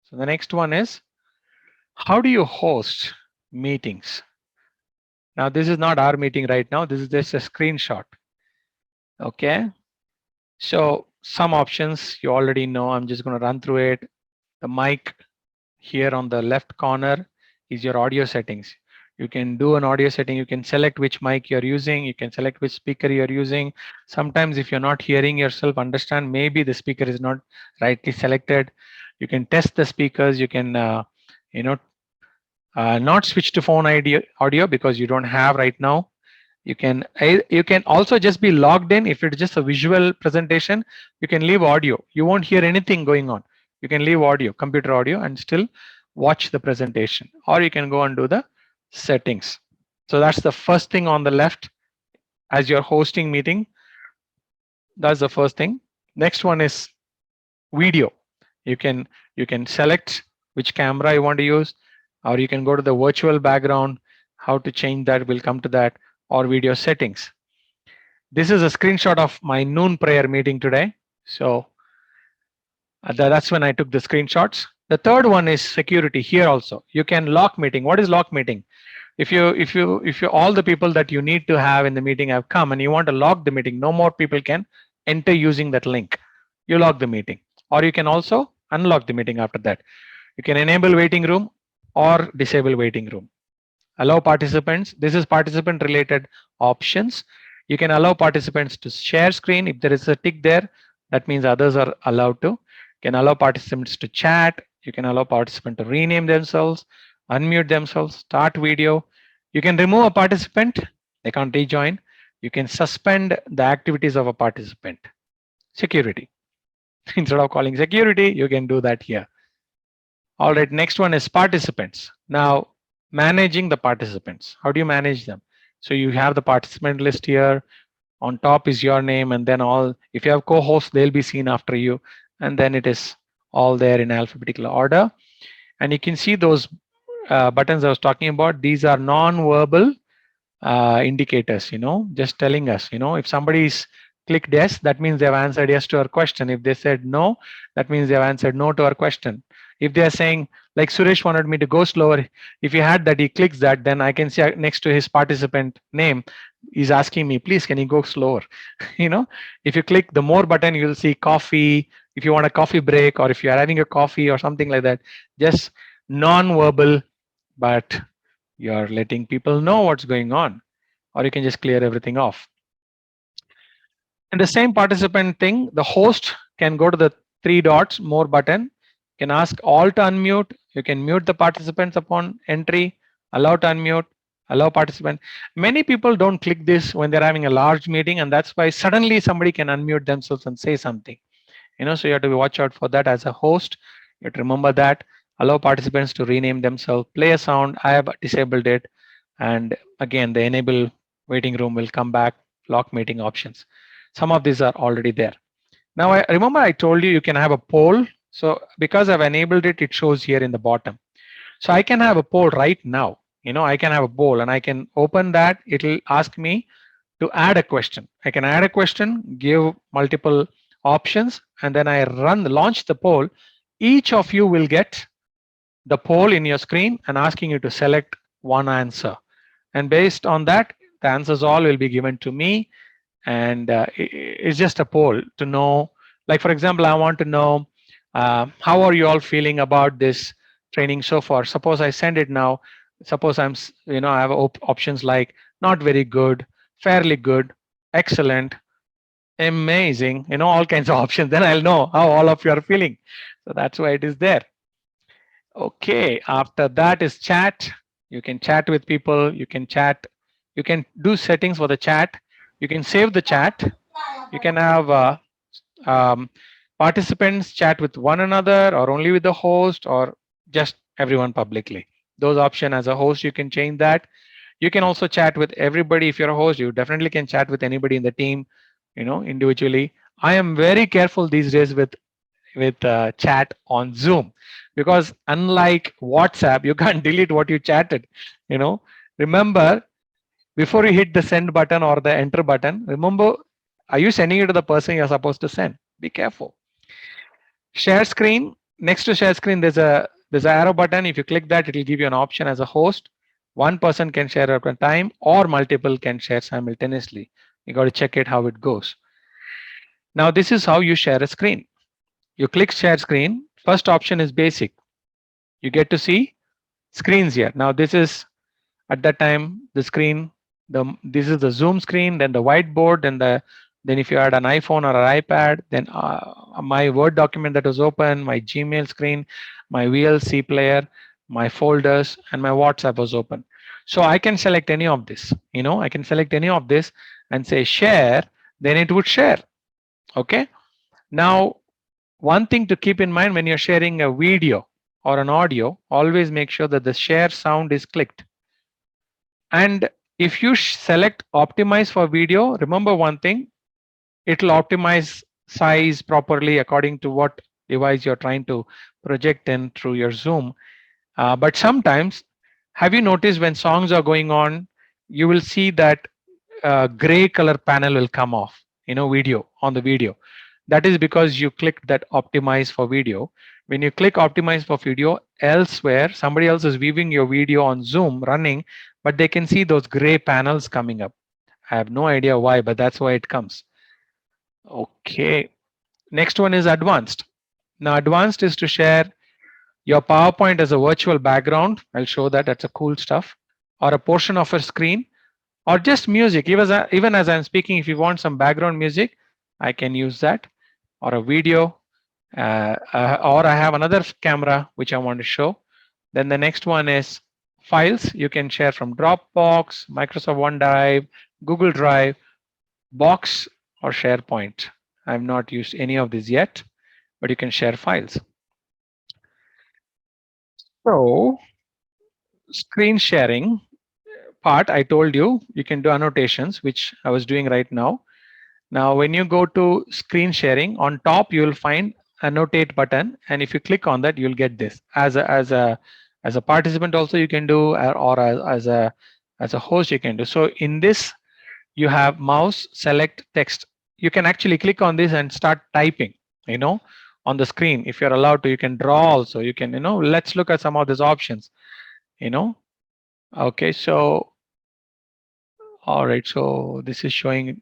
So the next one is, how do you host meetings? Now, this is not our meeting right now. This is just a screenshot. Okay. So some options you already know. I'm just going to run through it. The mic here on the left corner is your audio settings. You can do an audio setting. You can select which mic you're using. You can select which speaker you're using. Sometimes if you're not hearing yourself, understand maybe the speaker is not rightly selected. You can test the speakers. You can, you know, not switch to phone audio because you don't have right now. You can also just be logged in. If it's just a visual presentation, you can leave audio. You won't hear anything going on. You can leave audio, computer audio, and still watch the presentation. Or you can go and do the settings. So that's the first thing on the left as you're hosting meeting. That's the first thing. Next one is video. You can select which camera you want to use, or you can go to the virtual background. How to change that, we'll come to that, or video settings. This is a screenshot of my noon prayer meeting today. So that's when I took the screenshots. The third one is security. Here also you can lock meeting. What is lock meeting? If you all the people that you need to have in the meeting have come and you want to lock the meeting, no more people can enter using that link. You lock the meeting, or you can also unlock the meeting after that. You can enable waiting room or disable waiting room. Allow participants. This is participant related options. You can allow participants to share screen. If there is a tick there, that means others are allowed to. You can allow participants to chat. You can allow participants to rename themselves, unmute themselves, start video. You can remove a participant. They can't rejoin. You can suspend the activities of a participant. Security. Instead of calling security, you can do that here. All right, next one is participants. Now, managing the participants. How do you manage them? So you have the participant list here. On top is your name, and then all, if you have co-hosts, they'll be seen after you, and then it is all there in alphabetical order. And you can see those buttons I was talking about. These are non-verbal indicators, just telling us, if somebody's clicked yes, that means they've answered yes to our question. If they said no, that means they've answered no to our question. If they're saying, like Suresh wanted me to go slower, if he had that, he clicks that, then I can see next to his participant name, he's asking me, please, can you go slower? If you click the more button, you'll see coffee, if you want a coffee break, or if you're having a coffee or something like that. Just non-verbal, but you're letting people know what's going on, or you can just clear everything off. And the same participant thing, the host can go to the three dots, more button, you can ask all to unmute, you can mute the participants upon entry, allow to unmute, allow participant. Many people don't click this when they're having a large meeting, and that's why suddenly somebody can unmute themselves and say something. So you have to watch out for that as a host. You have to remember that. Allow participants to rename themselves, play a sound. I have disabled it. And again, the enable waiting room will come back, lock meeting options. Some of these are already there. Now, I remember I told you can have a poll. So because I've enabled it, it shows here in the bottom. So I can have a poll right now. I can have a poll and I can open that. It'll ask me to add a question. I can add a question, give multiple options, and then I launch the poll. Each of you will get the poll in your screen and asking you to select one answer. And based on that, the answers all will be given to me. And it's just a poll to know, like for example, I want to know how are you all feeling about this training so far. Suppose I send it now. Suppose I have options like not very good, fairly good, excellent, amazing, all kinds of options. Then I'll know how all of you are feeling. So that's why it is there. Okay, after that is chat. You can chat with people. You can chat. You can do settings for the chat. You can save the chat. You can have participants chat with one another, or only with the host, or just everyone publicly. Those options as a host, you can change that. You can also chat with everybody. If you're a host, you definitely can chat with anybody in the team, individually. I am very careful these days with chat on Zoom, because unlike WhatsApp, you can't delete what you chatted. Remember, before you hit the send button or the enter button, remember, are you sending it to the person you're supposed to send? Be careful. Share screen. next to share screen, there's an arrow button. If you click that, it will give you an option as a host. One person can share at a time or multiple can share simultaneously. You got to check it how it goes. Now this is how you share a screen. You click share screen. First option is basic. You get to see screens here. Now this is at that time the screen. This is the Zoom screen, then the whiteboard, then if you had an iPhone or an iPad, then my Word document that was open, my Gmail screen, my VLC player, my folders, and my WhatsApp was open. So I can select any of this. I can select any of this and say share, then it would share. Okay. Now, one thing to keep in mind when you're sharing a video or an audio, always make sure that the share sound is clicked. And if you select optimize for video, remember one thing, it'll optimize size properly according to what device you're trying to project in through your Zoom. But sometimes, have you noticed when songs are going on, you will see that gray color panel will come off, video on the video. That is because you clicked that optimize for video. When you click optimize for video, elsewhere, somebody else is viewing your video on Zoom running, but they can see those gray panels coming up. I have no idea why, but that's why it comes. Okay. Next one is advanced. Now, advanced is to share your PowerPoint as a virtual background. I'll show that. That's a cool stuff. Or a portion of a screen, or just music. Even as I'm speaking, if you want some background music, I can use that. Or a video, or I have another camera which I want to show. Then the next one is files. You can share from Dropbox, Microsoft OneDrive, Google Drive, Box, or SharePoint. I've not used any of these yet, but you can share files. So, screen sharing part, I told you, you can do annotations, which I was doing right now. Now, when you go to screen sharing, on top you will find annotate button, and if you click on that, you'll get this. As a participant, also you can do, or as a host you can do. So in this, you have mouse, select text. You can actually click on this and start typing. On the screen. If you're allowed to, you can draw also. You can, let's look at some of these options. Okay, so all right, so this is showing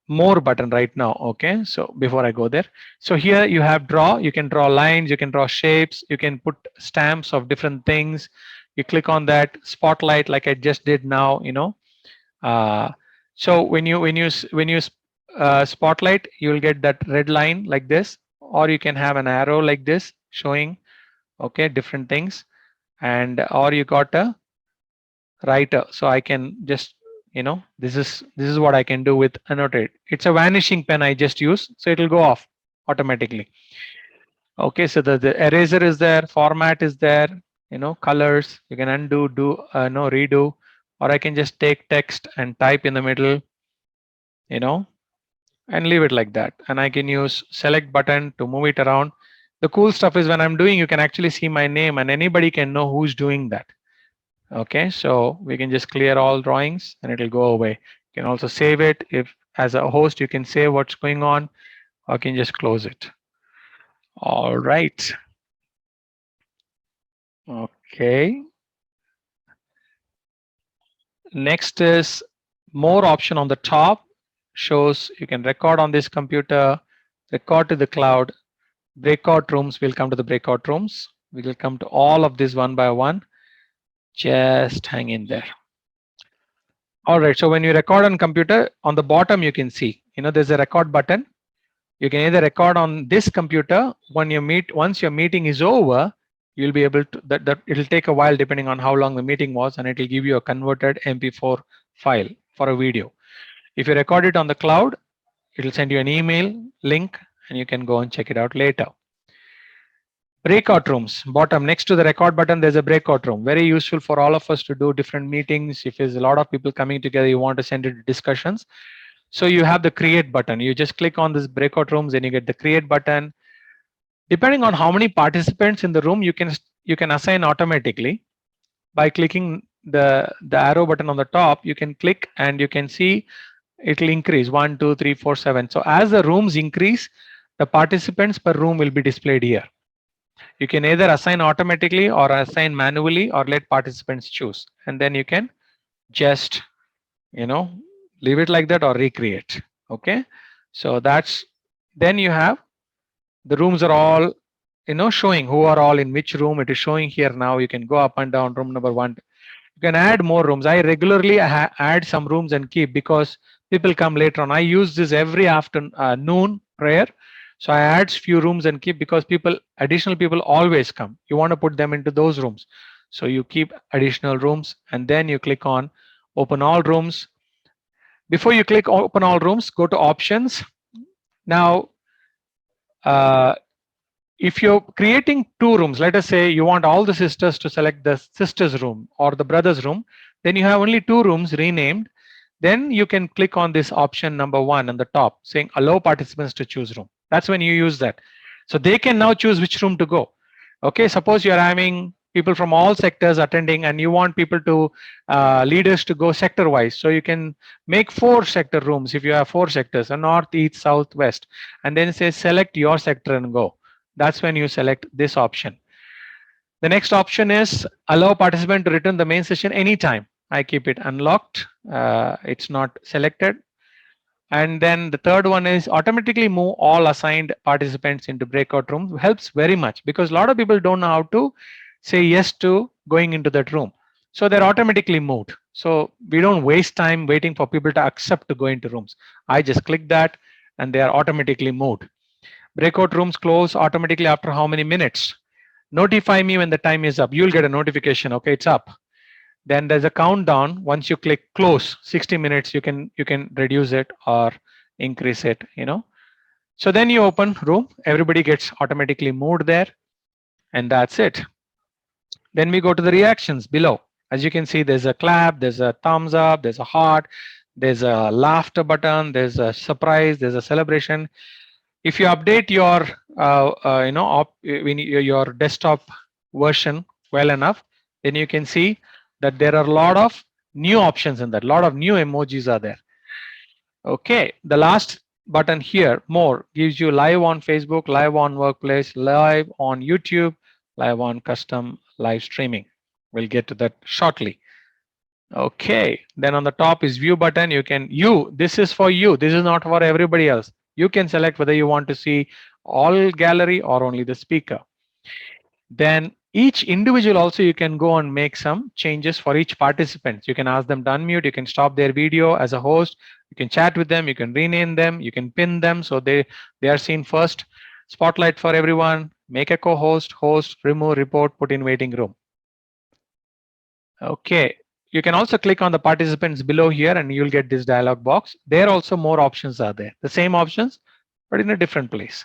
more button right now. Okay, so before I go there, so here you have draw. You can draw lines, you can draw shapes, you can put stamps of different things. You click on that. Spotlight, like I just did now. So when you spotlight, you will get that red line like this, or you can have an arrow like this showing, okay, different things, and or you got a writer. So I can just, this is what I can do with annotate. It's a vanishing pen I just use, so it will go off automatically. Okay, so the eraser is there, format is there, colors. You can undo, redo, or I can just take text and type in the middle, and leave it like that. And I can use select button to move it around. The cool stuff is when I'm doing, you can actually see my name and anybody can know who's doing that. Okay, so we can just clear all drawings and it'll go away. You can also save it. If as a host, you can save what's going on, or you can just close it. All right. Okay. Next is more option on the top. Shows you can record on this computer, record to the cloud, breakout rooms. We'll come to the breakout rooms. We will come to all of this one by one. Just hang in there. All right, so when you record on computer, on the bottom you can see, there's a record button. You can either record on this computer. Once your meeting is over, you'll be able to, that it'll take a while depending on how long the meeting was, and it'll give you a converted MP4 file for a video. If you record it on the cloud, it'll send you an email link and you can go and check it out later. Breakout rooms, bottom next to the record button, there's a breakout room. Very useful for all of us to do different meetings. If there's a lot of people coming together, you want to send it to discussions. So you have the create button. You just click on this breakout rooms and you get the create button. Depending on how many participants in the room, you can assign automatically by clicking the arrow button on the top. You can click and you can see it'll increase 1, 2, 3, 4, 7. So as the rooms increase, the participants per room will be displayed here. You can either assign automatically or assign manually or let participants choose. And then you can just, leave it like that or recreate. Okay. So that's, then you have the rooms are all, showing who are all in which room. It is showing here now. You can go up and down room number 1. You can add more rooms. I regularly add some rooms and keep because people come later on. I use this every afternoon prayer. So I add few rooms and keep because additional people always come. You want to put them into those rooms. So you keep additional rooms and then you click on open all rooms. Before you click open all rooms, go to options. Now, if you're creating 2 rooms, let us say you want all the sisters to select the sisters room or the brothers room, then you have only 2 rooms renamed. Then you can click on this option number 1 on the top saying allow participants to choose room. That's when you use that. So they can now choose which room to go. Okay, suppose you're having people from all sectors attending and you want people to leaders to go sector wise. So you can make 4 sector rooms if you have 4 sectors, a north, east, south, west, and then say select your sector and go. That's when you select this option. The next option is allow participant to return the main session anytime. I keep it unlocked. It's not selected. And then the third one is automatically move all assigned participants into breakout rooms. Helps very much because a lot of people don't know how to say yes to going into that room. So they're automatically moved. So we don't waste time waiting for people to accept to go into rooms. I just click that and they are automatically moved. Breakout rooms close automatically after how many minutes? Notify me when the time is up. You'll get a notification. Okay, it's up. Then there's a countdown. Once you click close 60 minutes, you can reduce it or increase it, So then you open room, everybody gets automatically moved there, and that's it. Then we go to the reactions below. As you can see, there's a clap, there's a thumbs up, there's a heart, there's a laughter button, there's a surprise, there's a celebration. If you update your your desktop version well enough, then you can see that there are a lot of new options in that. A lot of new emojis are there. Okay, the last button here, more, gives you live on Facebook, live on Workplace, live on YouTube, live on custom live streaming. We'll get to that shortly. Okay, then on the top is view button. This is for you. This is not for everybody else. You can select whether you want to see all gallery or only the speaker. Then each individual also you can go and make some changes for each participant. You can ask them to unmute, you can stop their video as a host, you can chat with them, you can rename them, you can pin them so they are seen first. Spotlight for everyone, make a co-host, host, remove, report, put in waiting room. Okay, you can also click on the participants below here and you'll get this dialog box. There also more options are there. The same options, but in a different place.